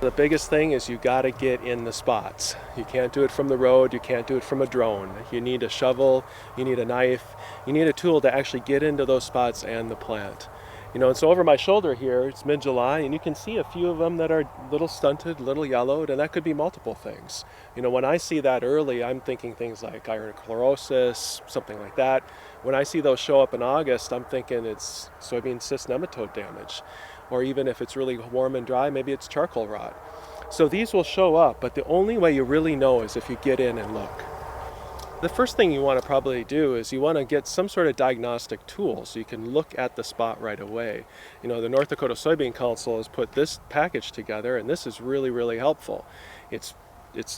The biggest thing is you got to get in the spots. You can't do it from the road, you can't do it from a drone. You need a shovel, you need a knife, you need a tool to actually get into those spots and the plant. And so over my shoulder here, it's mid-July, and you can see a few of them that are a little stunted, a little yellowed, and that could be multiple things. When I see that early, I'm thinking things like iron chlorosis, something like that. When I see those show up in August, I'm thinking it's soybean cyst nematode damage. Or even if it's really warm and dry, maybe it's charcoal rot. So these will show up, but the only way you really know is if you get in and look. The first thing you want to probably do is you want to get some sort of diagnostic tool so you can look at the spot right away. The North Dakota Soybean Council has put this package together, and this is really, really helpful. It's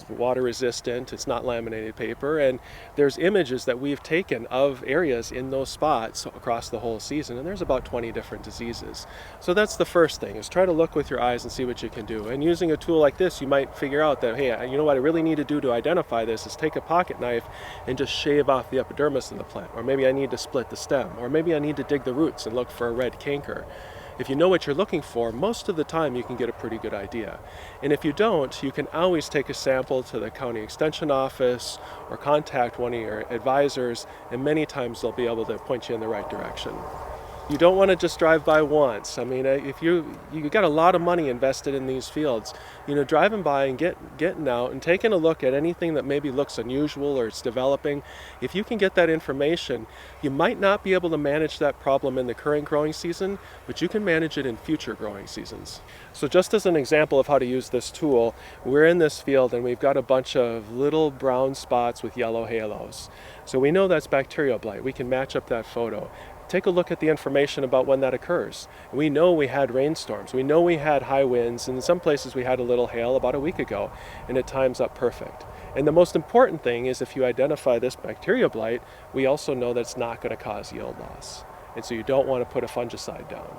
water resistant, it's not laminated paper, and there's images that we've taken of areas in those spots across the whole season, and there's about 20 different diseases. So that's the first thing, is try to look with your eyes and see what you can do. And using a tool like this, you might figure out that, hey, you know what I really need to do to identify this is take a pocket knife and just shave off the epidermis of the plant. Or maybe I need to split the stem. Or maybe I need to dig the roots and look for a red canker. If you know what you're looking for, most of the time you can get a pretty good idea. And if you don't, you can always take a sample to the county extension office or contact one of your advisors, and many times they'll be able to point you in the right direction. You don't want to just drive by once. I mean, if you got a lot of money invested in these fields, driving by and getting out and taking a look at anything that maybe looks unusual or it's developing, if you can get that information, you might not be able to manage that problem in the current growing season, but you can manage it in future growing seasons. So just as an example of how to use this tool, we're in this field and we've got a bunch of little brown spots with yellow halos. So we know that's bacterial blight. We can match up that photo. Take a look at the information about when that occurs. We know we had rainstorms. We know we had high winds, and in some places we had a little hail about a week ago, and it times up perfect. And the most important thing is if you identify this bacterial blight, we also know that it's not going to cause yield loss. And so you don't want to put a fungicide down.